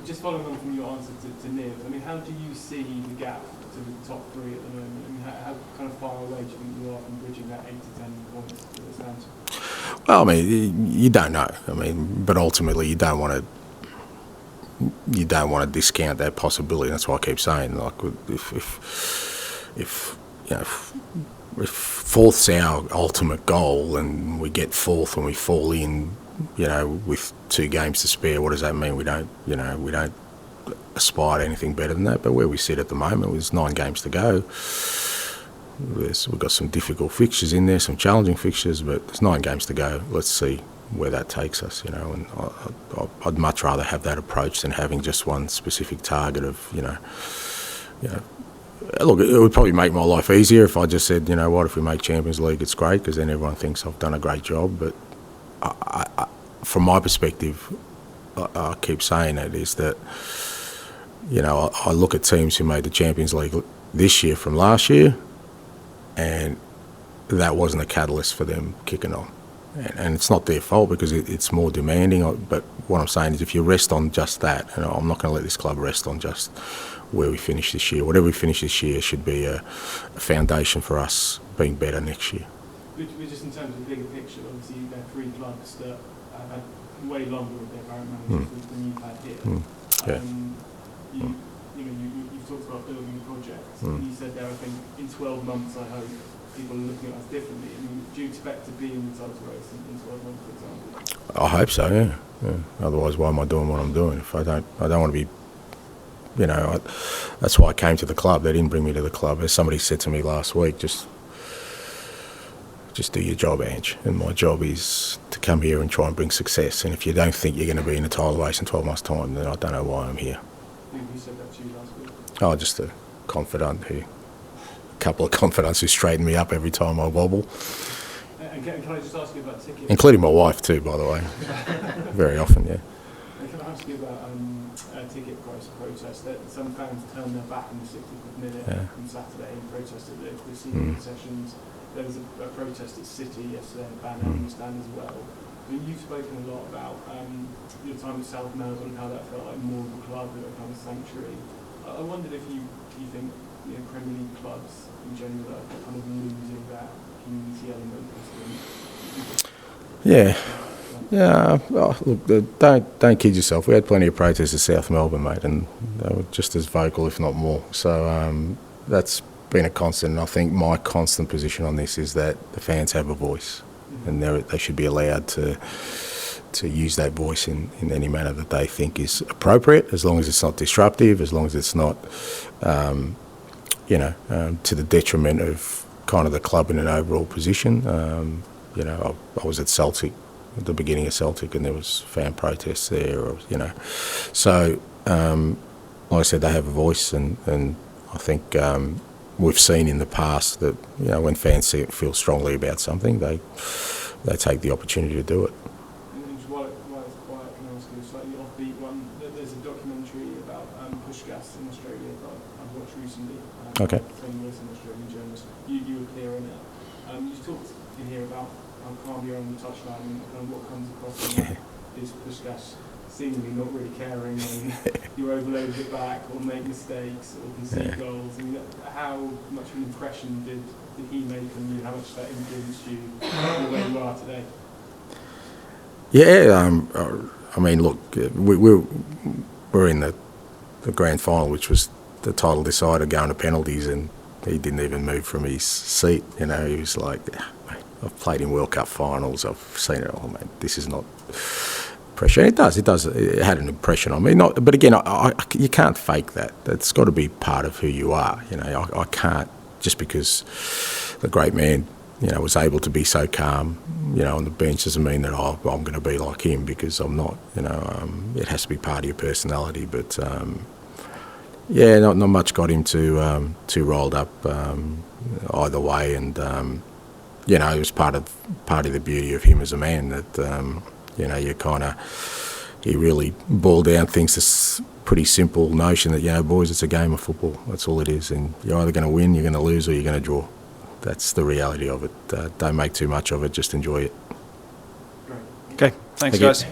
just following on from your answer to Niv, I mean, how do you see the gap to the top three at the moment? I mean, how kind of far away do you think you are from bridging that 8 to 10 points that it stands? Well, I mean, you don't know. I mean, but ultimately, you don't want to discount that possibility. That's why I keep saying, like, if you know, if fourth's our ultimate goal and we get fourth and we fall in, you know, with 2 games to spare, what does that mean? We don't aspire to anything better than that. But where we sit at the moment, there's 9 games to go. We've got some difficult fixtures in there, some challenging fixtures, but there's 9 games to go. Let's see where that takes us, you know. And I'd much rather have that approach than having just one specific target of, you know. Look, it would probably make my life easier if I just said, you know what, if we make Champions League, it's great, because then everyone thinks I've done a great job. But from my perspective, I keep saying it, is that, you know, I look at teams who made the Champions League this year from last year, and that wasn't a catalyst for them kicking on. And it's not their fault, because it's more demanding. But what I'm saying is, if you rest on just that, and I'm not going to let this club rest on just where we finish this year. Whatever we finish this year should be a foundation for us being better next year. But just in terms of the bigger picture, obviously there are 3 clubs that have had way longer with their current managers than you've had here. You've talked about building a project. You said there, I think, in 12 months, I hope people are looking at us differently. I mean, do you expect to be in the title race in 12 months, for example? I hope so, yeah. Otherwise, why am I doing what I'm doing? If I don't want to be, you know, that's why I came to the club. They didn't bring me to the club. As somebody said to me last week, just do your job, Ange. And my job is to come here and try and bring success. And if you don't think you're going to be in the title race in 12 months' time, then I don't know why I'm here. Who said that to you last week? Oh, just a couple of confidants who straighten me up every time I wobble. And can I just ask you about tickets? Including my wife too, by the way. Very often, yeah. And can I ask you about ticket price protest? That some fans turned their back in the 60th minute on Saturday and protested the seating concessions. There was a protest at City yesterday and Banner on the stand as well. I mean, you've spoken a lot about your time at South Melbourne and how that felt like more of a club than a kind of sanctuary. I wondered if you think, you know, Premier League clubs in general are kind of losing that community element. Yeah. Oh, look, don't kid yourself. We had plenty of protests at South Melbourne, mate, and they were just as vocal, if not more. So that's been a constant. And I think my constant position on this is that the fans have a voice, and they should be allowed to use that voice in any manner that they think is appropriate, as long as it's not disruptive, as long as it's not, to the detriment of kind of the club in an overall position. I was at Celtic, at the beginning of Celtic, and there was fan protests there, So, like I said, they have a voice, and I think we've seen in the past that, you know, when fans feel strongly about something, they take the opportunity to do it. While it's quiet, can I ask you a slightly offbeat one? There's a documentary about pushgas in Australia that I've watched recently. Okay. Tony Wilson, Australian journalist. You were clear in it. You talked in here about how calm you're on the touchline and kind of what comes across is pushgas seemingly not really caring when you overload it back or make mistakes or concede goals. I mean, how much of an impression did he make on you? How much that influenced you where you are today? Yeah, I mean, look, we're in the grand final, which was the title decider, going to penalties, and he didn't even move from his seat. You know, he was like, I've played in World Cup finals, I've seen it all, man. This is not pressure. And it had an impression on me. But again, you can't fake that. That's got to be part of who you are. You know, I can't, just because the great man, you know, was able to be so calm, you know, on the bench, doesn't mean that I'm going to be like him, because I'm not. You know, it has to be part of your personality. But not much got him too rolled up either way, and it was part of the beauty of him as a man that he really boiled down things to pretty simple notion that, you know, boys, it's a game of football. That's all it is, and you're either going to win, you're going to lose, or you're going to draw. That's the reality of it. Don't make too much of it. Just enjoy it. Okay, thanks, guys.